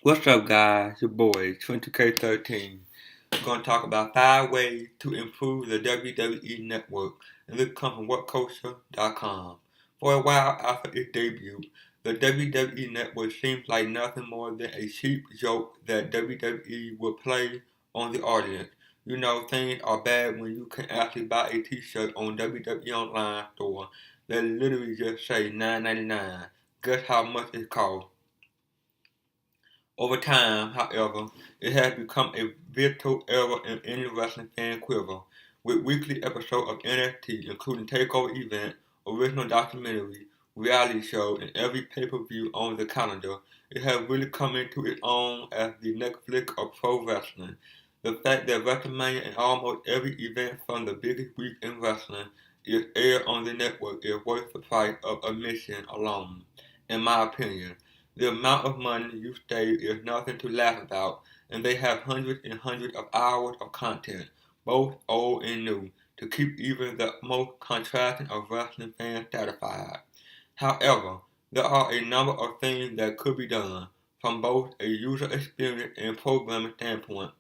What's up, guys? Your boy, 20K13. We're going to talk about 5 ways to improve the WWE Network, and this comes from WhatCulture.com. For a while after its debut, the WWE Network seems like nothing more than a cheap joke that WWE will play on the audience. You know, things are bad when you can actually buy a t-shirt on WWE Online store that literally just say $9.99. Guess how much it costs? Over time, however, it has become a vital era in any wrestling fan quiver, with weekly episodes of NXT, including takeover events, original documentary, reality shows, and every pay-per-view on the calendar. It has really come into its own as the Netflix of pro wrestling. The fact that WrestleMania and almost every event from the biggest week in wrestling is aired on the network is worth the price of admission alone, in my opinion. The amount of money you save is nothing to laugh about, and they have hundreds and hundreds of hours of content, both old and new, to keep even the most contrasting of wrestling fans satisfied. However, there are a number of things that could be done from both a user experience and programming standpoint.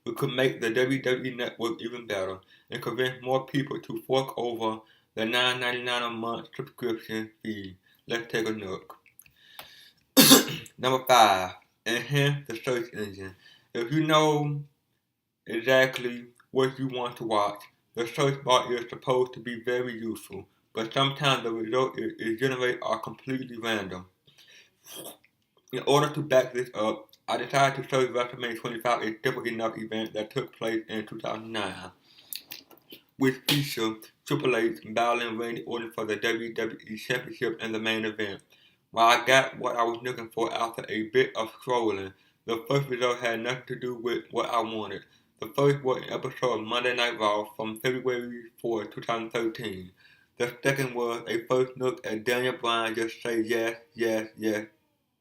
We could make the WWE Network even better and convince more people to fork over the $9.99 a month subscription fee. Let's take a look. Number 5, enhance the search engine. If you know exactly what you want to watch, the search bar is supposed to be very useful, but sometimes the results it generates are completely random. In order to back this up, I decided to search WrestleMania 25, a simple enough event that took place in 2009, which featured Triple H battling Randy Orton for the WWE Championship in the main event. While I got what I was looking for after a bit of scrolling, the first result had nothing to do with what I wanted. The first was an episode of Monday Night Raw from February 4, 2013. The second was a first look at Daniel Bryan just say yes, yes, yes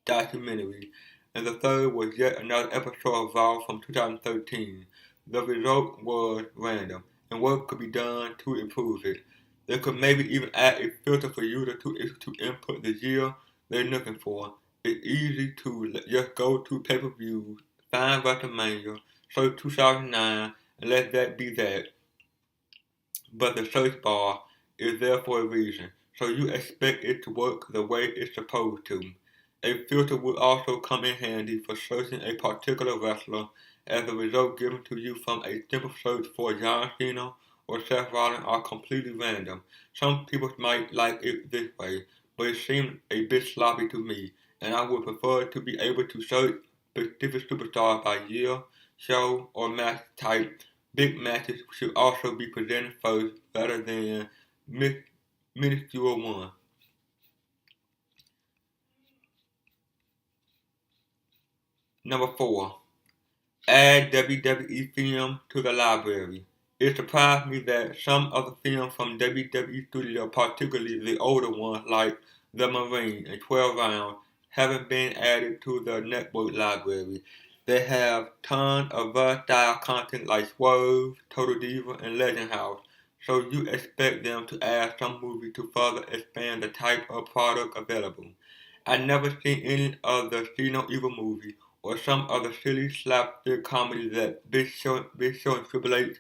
documentary. And the third was yet another episode of Raw from 2013. The result was random, and work could be done to improve it. They could maybe even add a filter for users to input the year they're looking for. It's easy to just go to pay-per-views, find WrestleMania, search 2009, and let that be that. But the search bar is there for a reason, so you expect it to work the way it's supposed to. A filter will also come in handy for searching a particular wrestler, as the results given to you from a simple search for John Cena or Seth Rollins are completely random. Some people might like it this way, but it seems a bit sloppy to me, and I would prefer to be able to search specific superstars by year, show, or match type. Big matches should also be presented first rather than minuscule ones. Number 4. Add WWE film to the library. It surprised me that some of the films from WWE Studios, particularly the older ones like The Marine and 12 Rounds, haven't been added to the network library. They have tons of versatile content like Swerve, Total Diva, and Legend House, so you expect them to add some movie to further expand the type of product available. I never seen any of the See No Evil movie or some of the silly slapstick comedy that Big Show and Triple H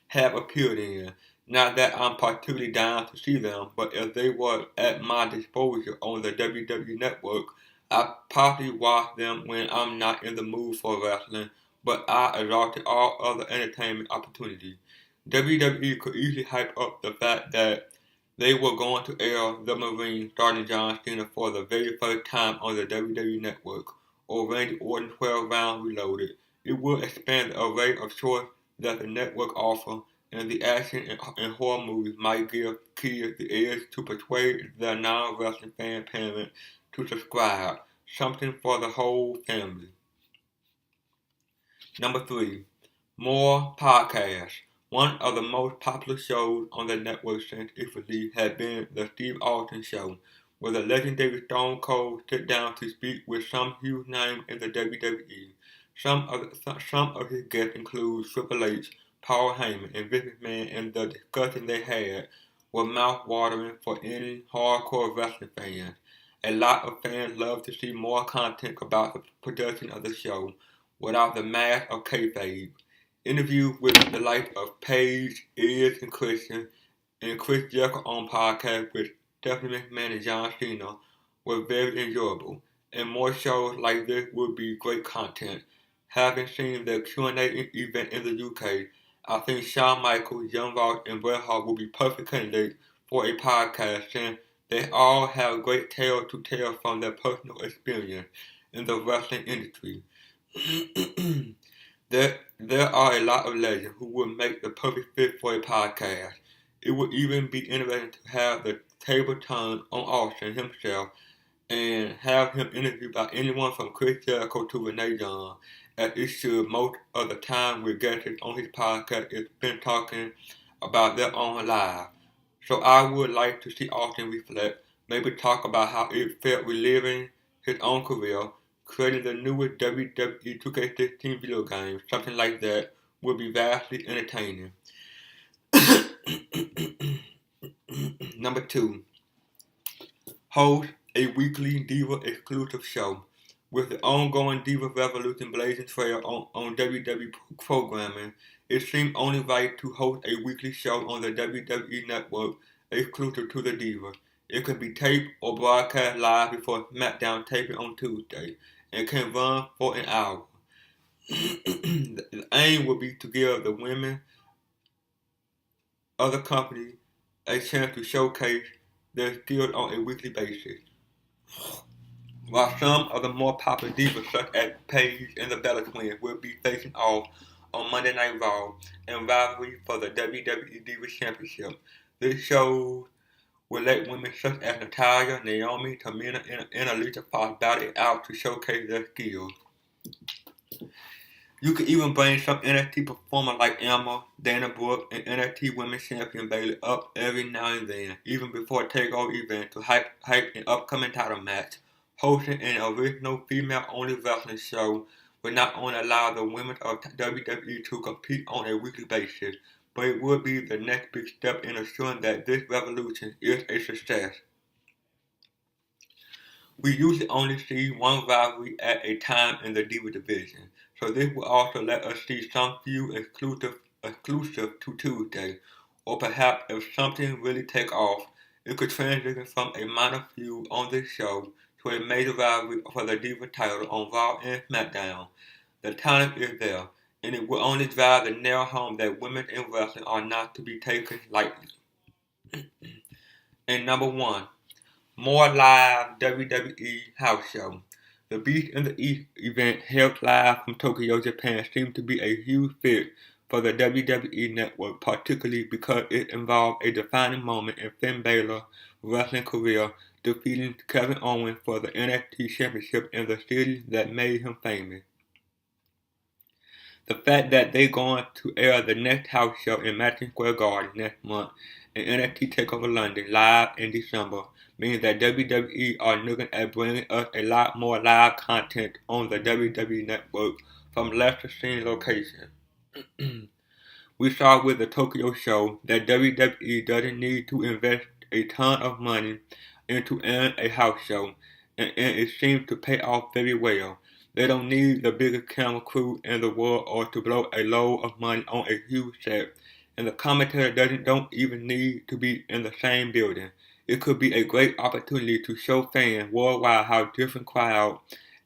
have appeared in. Not that I'm particularly down to see them, but if they were at my disposal on the WWE Network, I probably watch them when I'm not in the mood for wrestling, but I exhausted all other entertainment opportunities. WWE could easily hype up the fact that they were going to air The Marine starring John Cena for the very first time on the WWE Network, or Randy Orton 12 Rounds Reloaded. It will expand the array of choice that the network offers, and the action and horror movies might give kids the edge to persuade their non-wrestling fan parents to subscribe, something for the whole family. Number 3. More podcasts. One of the most popular shows on the network since its release has been The Steve Austin Show, where the legendary Stone Cold sits down to speak with some huge names in the WWE. Some of his guests include Triple H, Paul Heyman, and Vince McMahon, and the discussion they had were mouth-watering for any hardcore wrestling fans. A lot of fans love to see more content about the production of the show without the mask of kayfabe. Interviews with the likes of Paige, Iz, and Christian, and Chris Jericho on podcast with Stephanie McMahon and John Cena were very enjoyable, and more shows like this would be great content. Having seen the Q&A event in the UK, I think Shawn Michaels, Young Ross, and Bret Hart will be perfect candidates for a podcast since they all have great tales to tell from their personal experience in the wrestling industry. There are a lot of legends who would make the perfect fit for a podcast. It would even be interesting to have the table turned on Austin himself and have him interviewed by anyone from Chris Jericho to Renee Young, as it should most of the time with guests on his podcast is spent talking about their own lives. So I would like to see Austin reflect, maybe talk about how it felt reliving his own career, creating the newest WWE 2K16 video game, something like that would be vastly entertaining. Number 2. Host a weekly Diva exclusive show. With the ongoing Diva Revolution blazing trail on WWE programming, it seemed only right to host a weekly show on the WWE Network exclusive to the Diva. It could be taped or broadcast live before SmackDown taping on Tuesday, and can run for an hour. The aim would be to give the women of the company a chance to showcase their skills on a weekly basis. While some of the more popular divas such as Paige and the Bella Twins will be facing off on Monday Night Raw in rivalry for the WWE Divas Championship, this show will let women such as Natalya, Naomi, Tamina, and Alicia Fox battle it out to showcase their skills. You could even bring some NXT performers like Emma, Dana Brooke, and NXT Women's Champion Bayley up every now and then, even before a takeover event to hype an upcoming title match. Hosting an original female-only wrestling show would not only allow the women of WWE to compete on a weekly basis, but it would be the next big step in ensuring that this revolution is a success. We usually only see one rivalry at a time in the Diva division, so this will also let us see some few exclusive to Tuesday, or perhaps if something really takes off, it could transition from a minor feud on this show to a major rivalry for the Diva title on Raw and SmackDown. The talent is there, and it will only drive the nail home that women in wrestling are not to be taken lightly. And number 1. More live WWE house show. The Beast in the East event held live from Tokyo, Japan seemed to be a huge fit for the WWE network, particularly because it involved a defining moment in Finn Balor's wrestling career, defeating Kevin Owens for the NXT Championship in the city that made him famous. The fact that they're going to air the next house show in Madison Square Garden next month and NXT TakeOver London live in December means that WWE are looking at bringing us a lot more live content on the WWE Network from lesser seen locations. We saw with the Tokyo show that WWE doesn't need to invest a ton of money into a house show, and it seems to pay off very well. They don't need the biggest camera crew in the world or to blow a load of money on a huge set, and the commentator don't even need to be in the same building. It could be a great opportunity to show fans worldwide how different crowds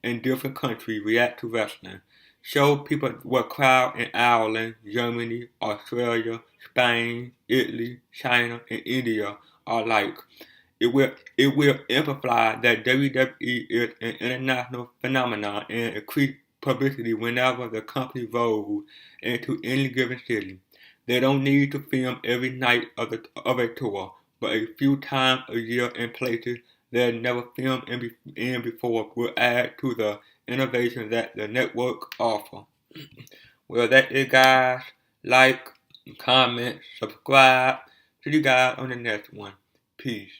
in different countries react to wrestling. Show people what crowds in Ireland, Germany, Australia, Spain, Italy, China, and India are like. It will amplify that WWE is an international phenomenon and increase publicity whenever the company rolls into any given city. They don't need to film every night of a tour, but a few times a year in places they've never filmed in before will add to the innovation that the network offers. Well, that is, guys. Like, comment, subscribe. See you guys on the next one. Peace.